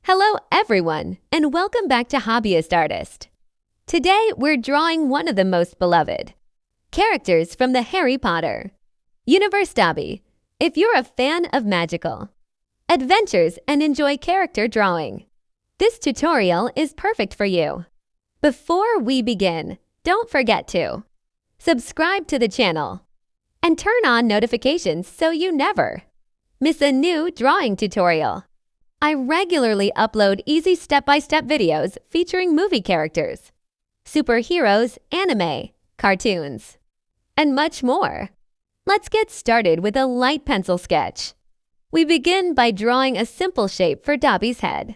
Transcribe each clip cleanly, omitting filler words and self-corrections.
Hello everyone, and welcome back to Hobbyist Artist. Today we're drawing one of the most beloved characters from the Harry Potter universe, Dobby. If you're a fan of magical adventures and enjoy character drawing, this tutorial is perfect for you. Before we begin, don't forget to subscribe to the channel and turn on notifications so you never miss a new drawing tutorial. I regularly upload easy step-by-step videos featuring movie characters, superheroes, anime, cartoons, and much more. Let's get started with a light pencil sketch. We begin by drawing a simple shape for Dobby's head.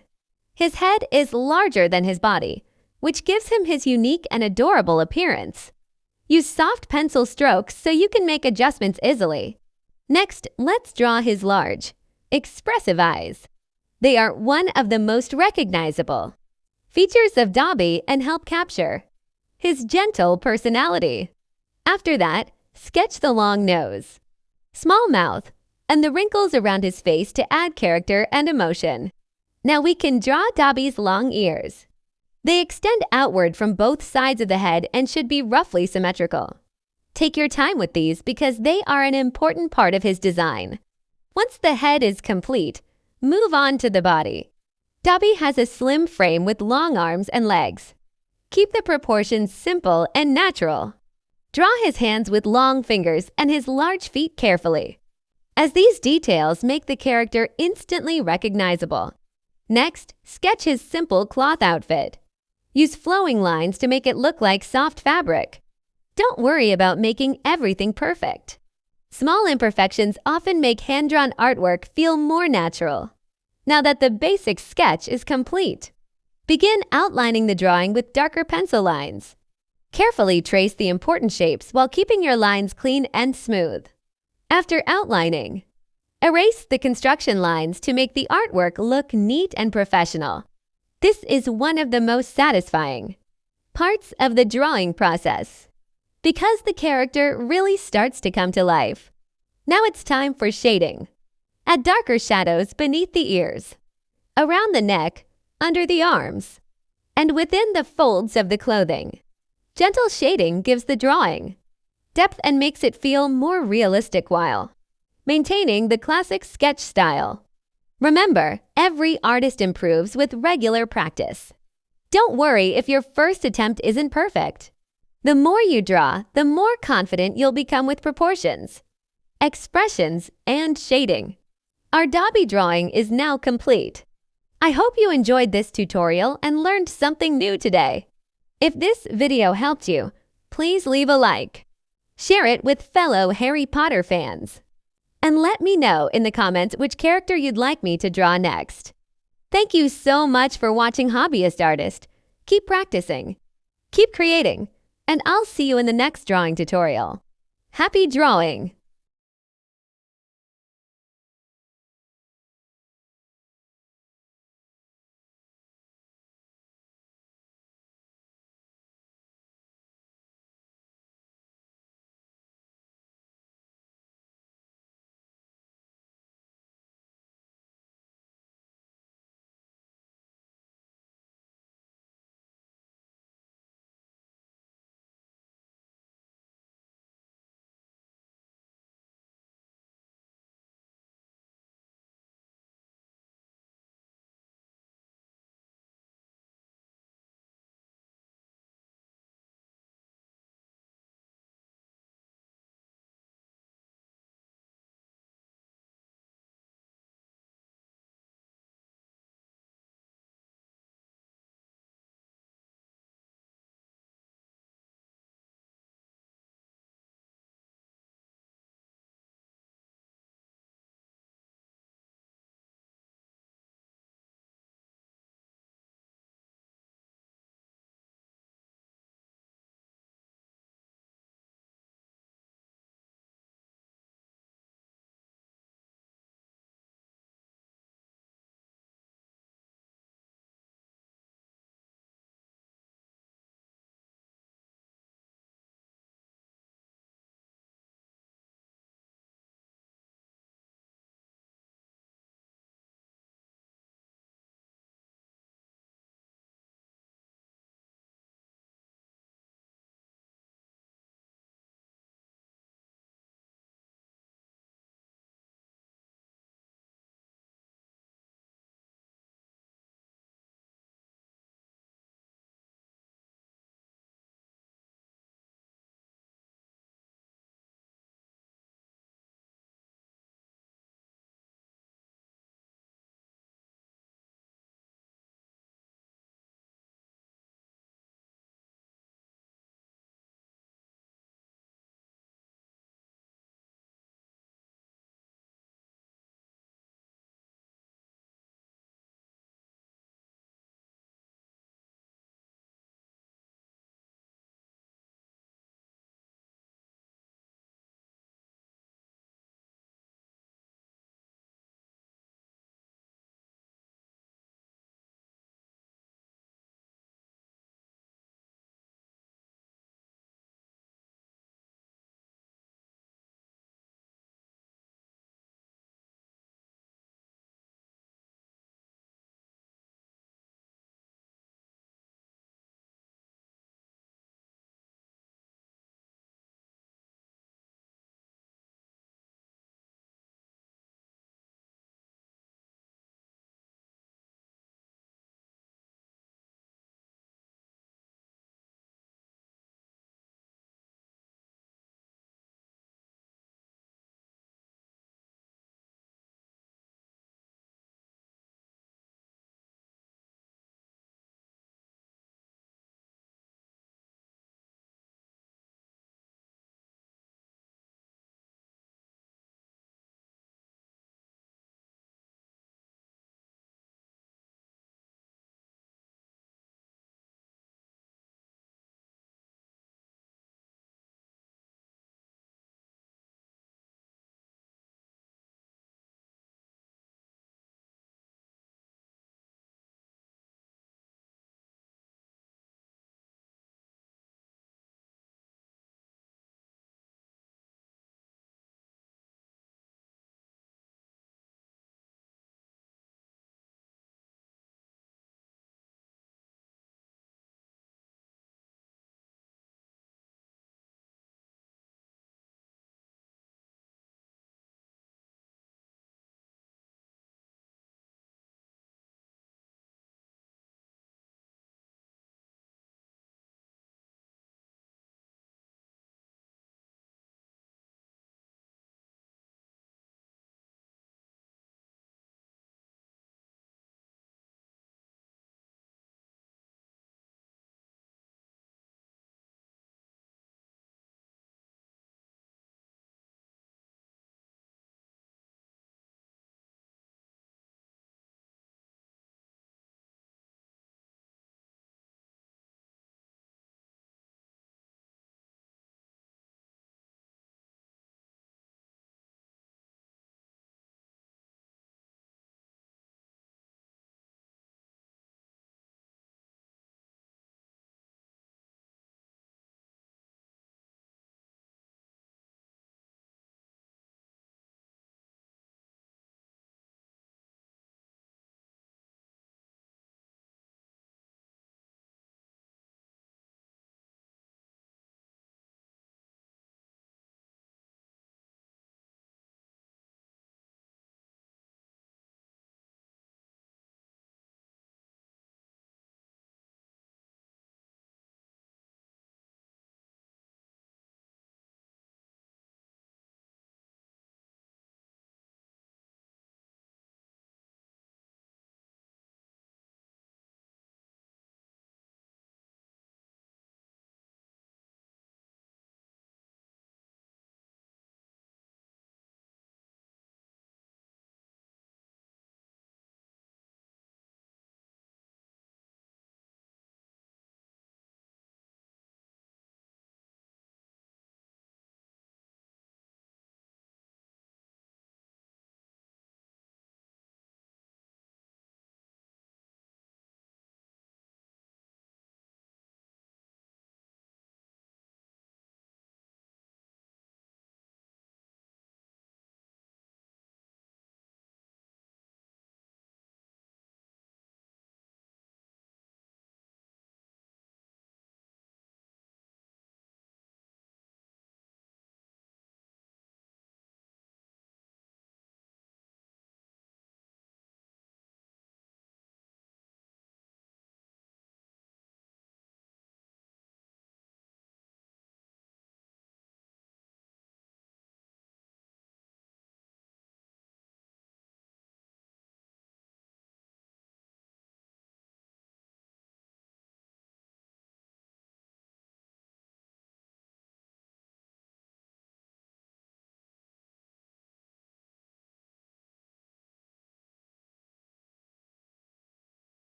His head is larger than his body, which gives him his unique and adorable appearance. Use soft pencil strokes so you can make adjustments easily. Next, let's draw his large, expressive eyes. They are one of the most recognizable features of Dobby and help capture his gentle personality. After that, sketch the long nose, small mouth, and the wrinkles around his face to add character and emotion. Now we can draw Dobby's long ears. They extend outward from both sides of the head and should be roughly symmetrical. Take your time with these because they are an important part of his design. Once the head is complete, move on to the body. Dobby has a slim frame with long arms and legs. Keep the proportions simple and natural. Draw his hands with long fingers and his large feet carefully, as these details make the character instantly recognizable. Next, sketch his simple cloth outfit. Use flowing lines to make it look like soft fabric. Don't worry about making everything perfect. Small imperfections often make hand-drawn artwork feel more natural. Now that the basic sketch is complete, begin outlining the drawing with darker pencil lines. Carefully trace the important shapes while keeping your lines clean and smooth. After outlining, erase the construction lines to make the artwork look neat and professional. This is one of the most satisfying parts of the drawing process, because the character really starts to come to life. Now it's time for shading. Add darker shadows beneath the ears, around the neck, under the arms, and within the folds of the clothing. Gentle shading gives the drawing depth and makes it feel more realistic while maintaining the classic sketch style. Remember, every artist improves with regular practice. Don't worry if your first attempt isn't perfect. The more you draw, the more confident you'll become with proportions, expressions, and shading. Our Dobby drawing is now complete. I hope you enjoyed this tutorial and learned something new today. If this video helped you, please leave a like, share it with fellow Harry Potter fans, and let me know in the comments which character you'd like me to draw next. Thank you so much for watching Hobbyist Artist. Keep practicing, keep creating, and I'll see you in the next drawing tutorial. Happy drawing!